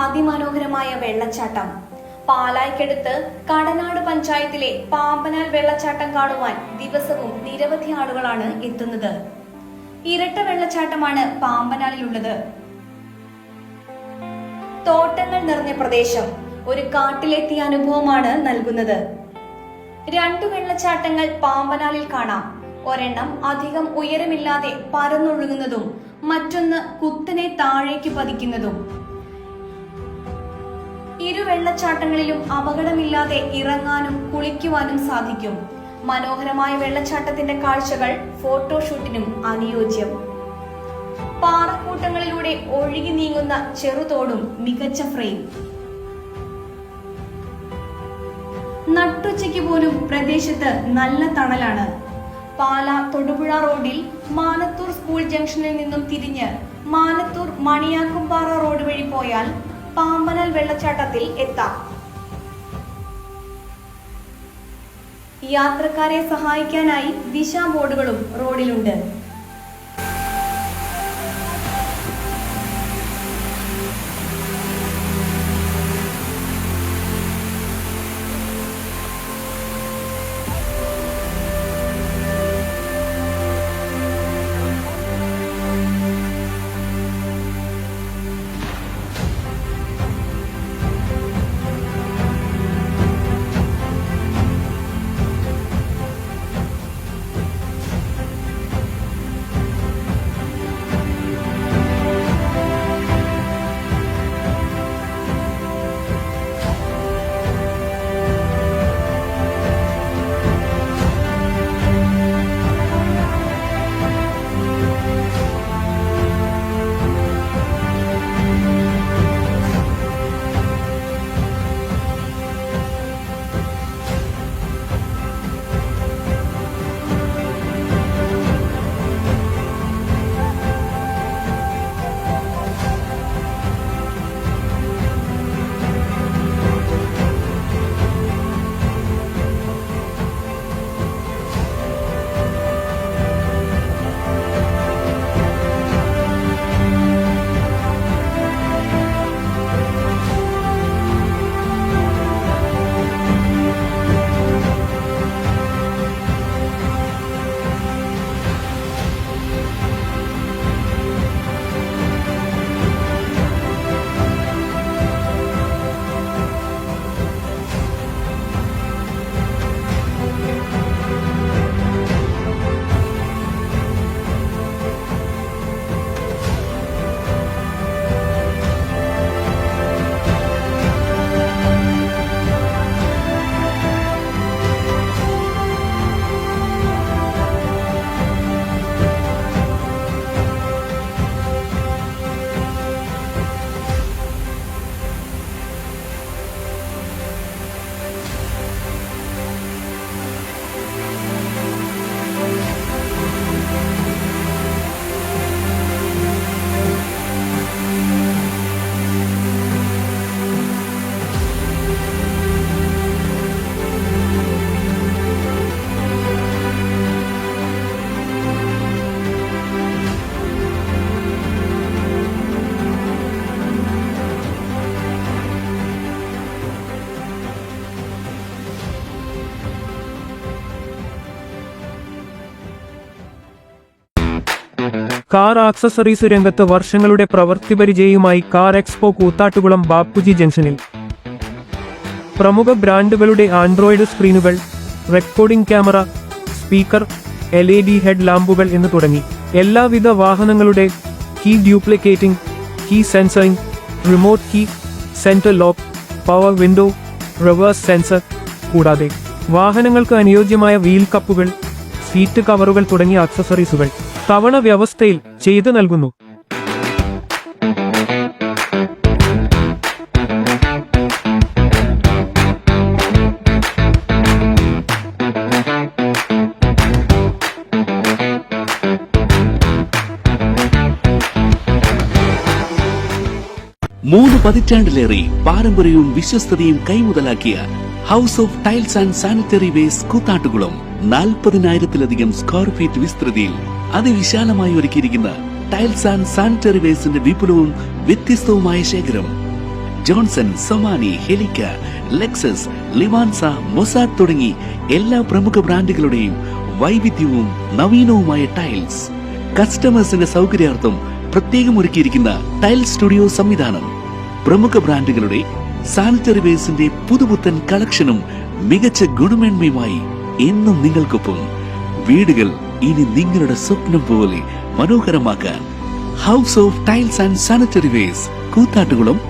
അതിമനോഹരമായ വെള്ളച്ചാട്ടം. പാലായ്ക്കടുത്ത് കടനാട് പഞ്ചായത്തിലെ പാമ്പനാൽ വെള്ളച്ചാട്ടം കാണുവാൻ ദിവസവും നിരവധി ആളുകളാണ് എത്തുന്നത്. ഇരട്ട വെള്ളച്ചാട്ടമാണ് പാമ്പനാലിലുള്ളത്. തോട്ടങ്ങൾ നിറഞ്ഞ പ്രദേശം ഒരു കാട്ടിലെത്തിയ അനുഭവമാണ് നൽകുന്നത്. 2 വെള്ളച്ചാട്ടങ്ങൾ പാമ്പനാലിൽ കാണാം. ഒരെണ്ണം അധികം ഉയരമില്ലാതെ പരന്നൊഴുകുന്നതും മറ്റൊന്ന് കുത്തനെ താഴേക്ക് പതിക്കുന്നതും. ഇരു വെള്ളച്ചാട്ടങ്ങളിലും അപകടമില്ലാതെ ഇറങ്ങാനും കുളിക്കുവാനും സാധിക്കും. മനോഹരമായ വെള്ളച്ചാട്ടത്തിന്റെ കാഴ്ചകൾ ഫോട്ടോഷൂട്ടിനും അനുയോജ്യം. പാറക്കൂട്ടങ്ങളിലൂടെ ഒഴുകി നീങ്ങുന്ന ചെറുതോടും മികച്ച ഫ്രെയിം. നട്ടുച്ചയ്ക്ക് പോലും പ്രദേശത്ത് നല്ല തണലാണ്. പാല തൊടുപുഴ റോഡിൽ മാനത്തൂർ സ്കൂൾ ജംഗ്ഷനിൽ നിന്നും തിരിഞ്ഞ് മാനത്തൂർ മണിയാക്കുംപാറ റോഡ് വഴി പോയാൽ പാമ്പനാൽ വെള്ളച്ചാട്ടത്തിൽ എത്താം. യാത്രക്കാരെ സഹായിക്കാനായി ദിശാ ബോർഡുകളും റോഡിലുണ്ട്. കാർ ആക്സസറീസ് രംഗത്ത് വർഷങ്ങളുടെ പ്രവൃത്തിപരിചയവുമായി കാർ എക്സ്പോ കൂത്താട്ടുകുളം ബാപ്പുജി ജംഗ്ഷനിൽ. പ്രമുഖ ബ്രാൻഡുകളുടെ ആൻഡ്രോയിഡ് സ്ക്രീനുകൾ, recording camera, speaker, LED head ലാമ്പുകൾ എന്ന് തുടങ്ങി എല്ലാവിധ വാഹനങ്ങളുടെ key duplicating, key sensoring, remote key, centre lock, power window, reverse sensor, കൂടാതെ വാഹനങ്ങൾക്ക് അനുയോജ്യമായ വീൽ കപ്പുകൾ, സീറ്റ് കവറുകൾ തുടങ്ങിയ ആക്സസറീസുകൾ തവണ വ്യവസ്ഥയിൽ ചെയ്തു നൽകുന്നു. മൂന്ന് പതിറ്റാണ്ടിലേറെ പാരമ്പര്യവും വിശ്വസ്തതയും കൈമുതലാക്കിയ house of tiles and sanitary waste Koothattukulam 40,000-ലധികം സ്ക്വയർ ഫീറ്റ് വിസ്തൃതിയിൽ അതിവിശാലമായി ഒരുക്കിയിരിക്കുന്ന ടൈൽസ് ആൻഡ് സാനിറ്ററി വേസ്റ്റിന്റെ വിപുലവും വ്യത്യസ്തവുമായ ശേഖരം. ജോൺസൺ, സൊമാനി, ഹെലിക്ക, ലെക്സസ്, ലിവാൻസ, മൊസാദ് തുടങ്ങി എല്ലാ പ്രമുഖ ബ്രാൻഡുകളുടെയും വൈവിധ്യവും നവീനവുമായ ടൈൽസ്. കസ്റ്റമേഴ്സിന്റെ സൗകര്യാർത്ഥം പ്രത്യേകം ഒരുക്കിയിരിക്കുന്ന ടൈൽ സ്റ്റുഡിയോ സംവിധാനം. പ്രമുഖ ബ്രാൻഡുകളുടെ സാനിറ്ററി വേസിന്റെ പുതുപുത്തൻ കളക്ഷനും മികച്ച ഗുണമേന്മയുമായി എന്നും നിങ്ങൾക്കൊപ്പം. വീടുകൾ ഇനി നിങ്ങളുടെ സ്വപ്നം പോലെ മനോഹരമാക്കാൻ house of tiles and sanitary wares, Koothattukulam,